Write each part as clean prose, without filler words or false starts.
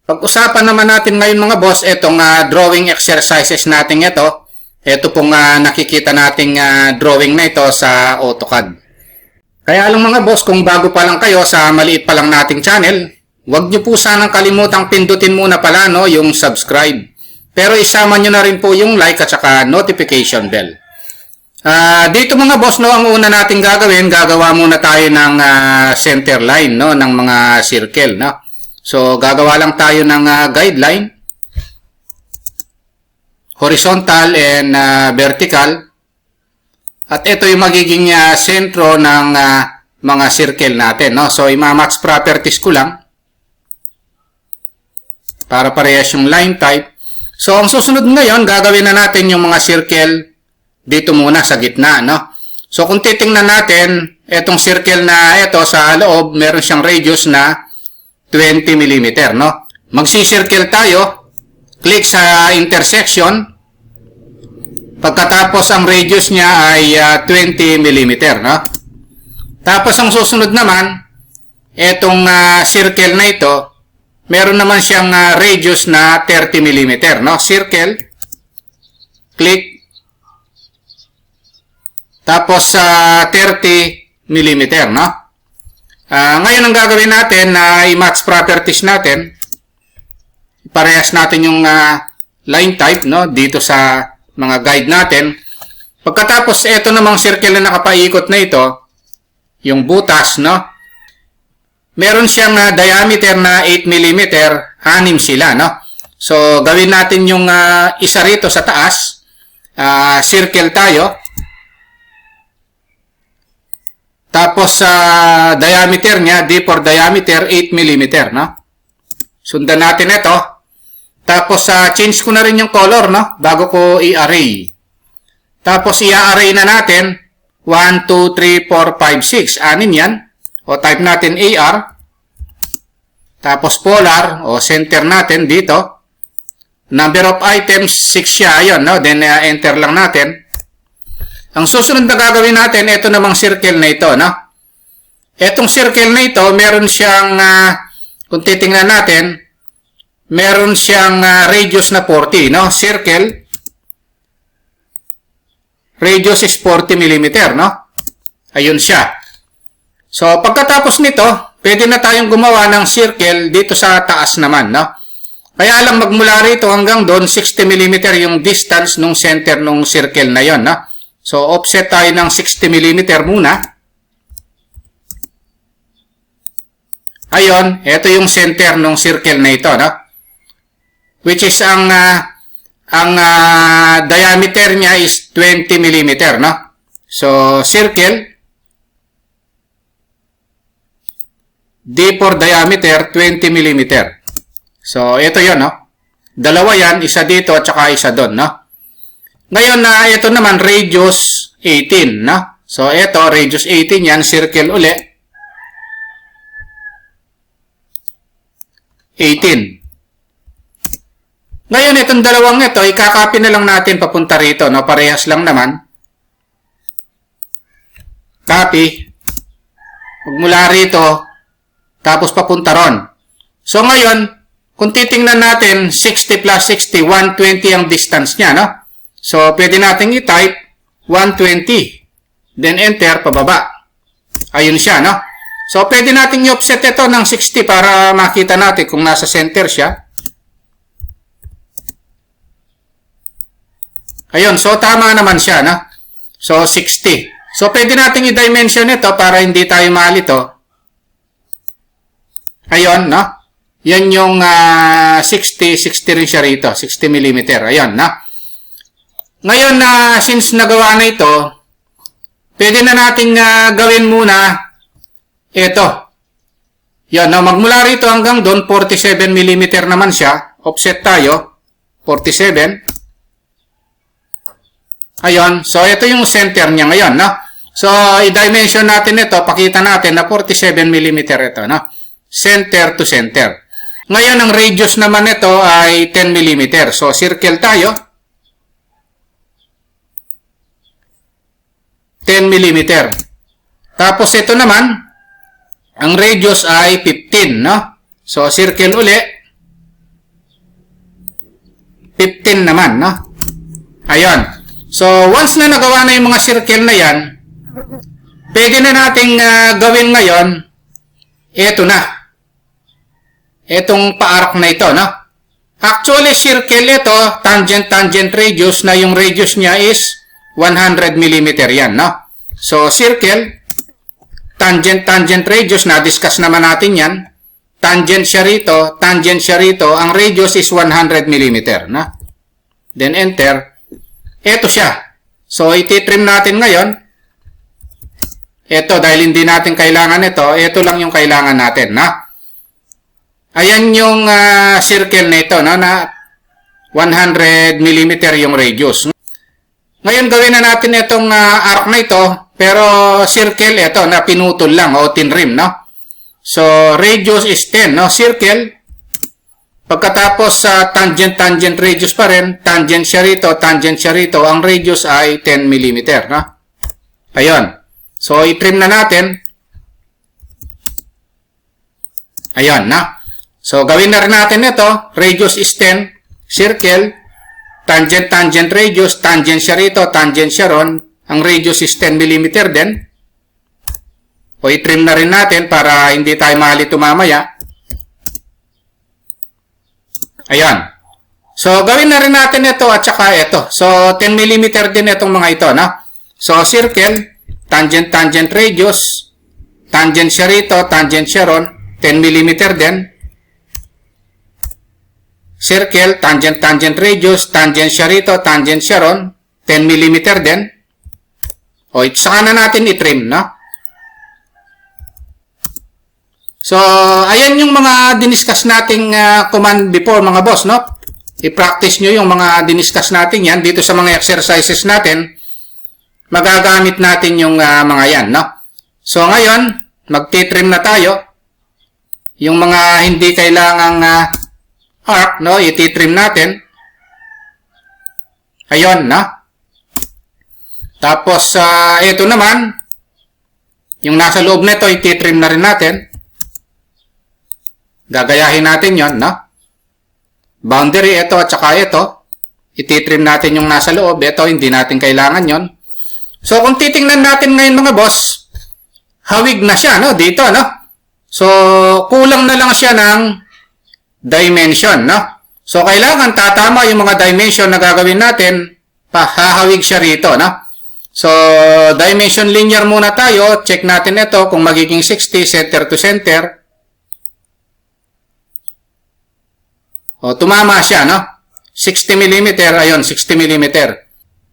Pag-usapan naman natin ngayon mga boss, itong drawing exercises natin ito. Ito pong nakikita nating drawing na ito sa AutoCAD. Kaya lang mga boss, kung bago pa lang kayo sa maliit pa lang nating channel, huwag nyo po sanang kalimutang pindutin muna pala yung subscribe. Pero isama nyo na rin po yung like at saka notification bell. Dito mga boss, ang una nating gagawin, gagawa muna tayo ng center line ng mga circle. So, gagawa lang tayo ng guideline, horizontal and vertical. At ito yung magiging sentro ng mga circle natin. So, ima-match properties ko lang para parehas yung line type. So, ang susunod ngayon, gagawin na natin yung mga circle dito muna sa gitna. So, kung titingnan natin, itong circle na ito sa loob, meron siyang radius na 20 mm, Magsi-circle tayo, click sa intersection, pagkatapos ang radius niya ay 20 mm, Tapos ang susunod naman, itong circle na ito, meron naman siyang radius na 30 mm, Circle, click, tapos 30 mm, ngayon ang gagawin natin na i-match properties natin. Parehas natin yung line type dito sa mga guide natin. Pagkatapos ito namang circle na nakapaikot na ito, yung butas, meron siyang diameter na 8 mm, 6 sila, So gawin natin yung isa rito sa taas. Circle tayo. Tapos sa diameter niya, D for diameter, 8 mm, Sundan natin ito. Tapos change ko na rin yung color, bago ko i-array. Tapos i-array na natin 1, 2, 3, 4, 5, 6. Anin yan. O type natin AR. Tapos polar, o center natin dito. Number of items, 6 siya. Ayun, Then enter lang natin. Ang susunod na gagawin natin, ito namang circle na ito, Etong circle na ito, meron siyang, kung titingnan natin, meron siyang radius na 40, Circle, radius is 40 mm, Ayun siya. So, pagkatapos nito, pwede na tayong gumawa ng circle dito sa taas naman, Kaya lang magmula rito hanggang doon, 60 mm yung distance nung center nung circle na yon, So, offset tayo ng 60 mm muna. Ayun, ito yung center ng circle na ito, Which is ang diameter niya is 20 mm, So, circle, D for diameter, 20 mm. So, ito yun, Dalawa yan, isa dito at saka isa doon, Ngayon ito naman radius 18, So ito radius 18 yan, circle uli. 18. Ngayon itong dalawang ito, ikakopy na lang natin papunta rito, Parehas lang naman. Copy. Magmula rito, tapos papunta ron. So ngayon, kung titingnan natin 60 plus 60, 120 ang distance niya, So, pwede natin i-type 120. Then, enter, pababa. Ayun siya, So, pwede natin i-offset ito ng 60 para makita natin kung nasa center siya. Ayun, so tama naman siya, So, 60. So, pwede natin i-dimension ito para hindi tayo malito. Ayun, Yan yung 60 rin siya rito. 60 mm. Ayun, Ngayon since nagawa na ito, pwede na nating gawin muna ito. Yan, magmula rito hanggang doon, 47 mm naman siya. Offset tayo, 47. Ayun, so ito yung center niya ngayon, So, i-dimension natin ito, pakita natin na 47 mm ito, Center to center. Ngayon, ang radius naman ito ay 10 mm. So, circle tayo. 10 mm. Tapos ito naman, ang radius ay 15, So, circle uli. 15 naman, no? Ayun. So, once na nagawa na yung mga circle na yan, pwede na nating gawin ngayon, ito na. Itong paarak na ito, no? Actually, circle ito, tangent radius, na yung radius niya is 100 mm yan, no? So, circle, tangent radius, na-discuss naman natin yan. Tangent siya rito, ang radius is 100 mm, no? Then, enter. Ito siya. So, ititrim natin ngayon. Ito, dahil hindi natin kailangan ito lang yung kailangan natin, no? Ayan yung circle na ito, no? Na 100 mm yung radius. Ngayon, gawin na natin itong arc na ito, pero circle ito na pinutol lang o tinrim, no? So, radius is 10, no? Circle. Pagkatapos sa tangent radius pa rin, tangent siya rito, ang radius ay 10 mm, no? Ayun. So, i-trim na natin. Ayun, no? So, gawin na rin natin ito. Radius is 10. Circle. Tangent radius. Tangent siya rito, tangent siya ron. Ang radius is 10 mm din. O, i-trim na rin natin para hindi tayo malito mamaya. Ayan. So, gawin na rin natin ito at saka ito. So, 10 mm din itong mga ito, no? So, circle, tangent radius, tangent siya rito, tangent siya ron, 10 mm din. Circle, tangent radius, tangent siya rito, tangent siya ron, 10 mm din. O, saka na natin i-trim, no? So, ayan yung mga diniscuss nating command before, mga boss, no? I-practice nyo yung mga diniscuss natin yan. Dito sa mga exercises natin, magagamit natin yung mga yan, no? So, ngayon, magtitrim na tayo. Yung mga hindi kailangang arc, no? Ititrim natin. Ayun, no? Tapos, ito naman, yung nasa loob na ito, ititrim na rin natin. Gagayahin natin yon, no? Boundary, ito at saka ito. Ititrim natin yung nasa loob. Ito, hindi natin kailangan yon. So, kung titingnan natin ngayon mga boss, hawig na siya, no? Dito, no? So, kulang na lang siya ng dimension, no? So, kailangan tatama yung mga dimension na gagawin natin, hahawig siya rito, no? So, dimension linear muna tayo. Check natin ito kung magiging 60, center to center. O, tumama siya, no? 60 mm, ayun, 60 mm.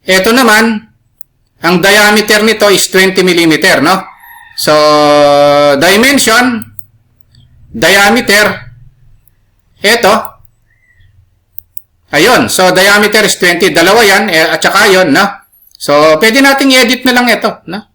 Ito naman, ang diameter nito is 20 mm, no? So, dimension, diameter, ito, ayun, so diameter is 20, dalawa yan, at saka yun, no? So, pwede nating i-edit na lang ito, no?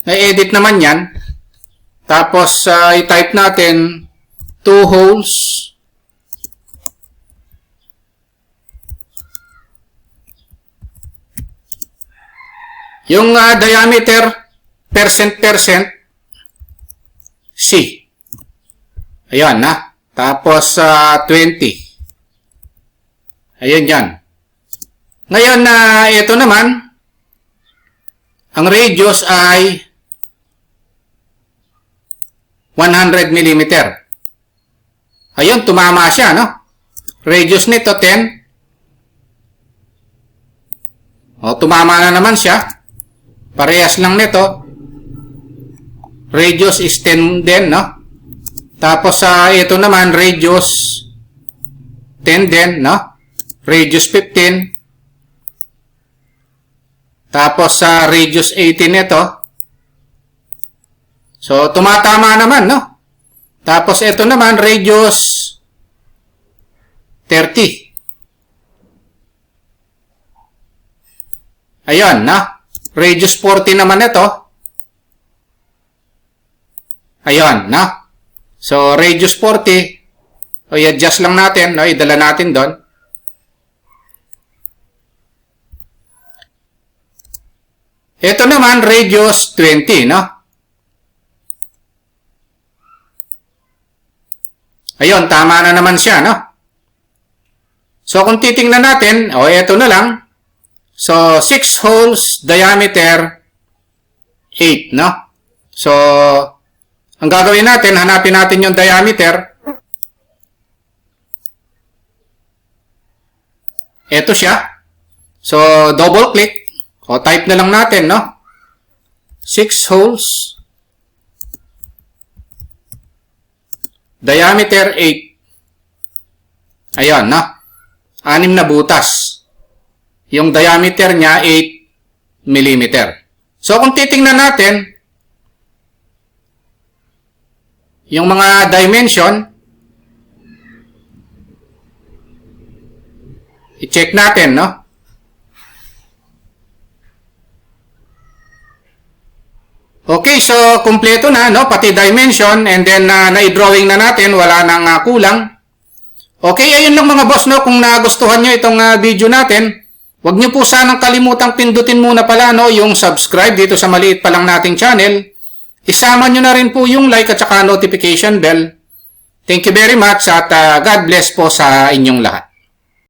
Na-edit naman yan. Tapos, i-type natin 2 holes, yung diameter, percent, C. Ayan, na. Tapos, 20. Ayan yan. Ngayon, ito naman, ang radius ay 100 mm. Ayun, tumama siya, no? Radius nito, 10. O, tumama na naman siya. Parehas lang nito. Radius is 10 din, no? Tapos, ito naman, radius 10 din, no? Radius 15. Tapos, radius 18 nito. So, tumatama naman, no? Tapos, ito naman, radius 30. Ayun, no? Radius 40 naman ito. Ayun, no? So, radius 40. O, i-adjust lang natin, no? Idala natin doon. Ito naman, radius 20, no? Ayun, tama na naman siya, no? So, kung titingnan natin, eto na lang. So, 6 holes, diameter 8, no? So, ang gagawin natin, hanapin natin yung diameter. Ito siya. So, double click. O, type na lang natin, no? 6 holes. Diameter 8. Ayan, no? 6 na butas. Yung diameter niya, 8 mm. So, kung titingnan natin, yung mga dimension, i-check natin, no? Okay, so kumpleto na, no? Pati dimension, and then na-drawing na natin, wala nang kulang. Okay, ayun lang mga boss, no? Kung nagustuhan nyo itong video natin, huwag nyo po sanang kalimutang pindutin muna pala, no? Yung subscribe dito sa maliit pa lang nating channel. Isama nyo na rin po yung like at saka notification bell. Thank you very much at God bless po sa inyong lahat.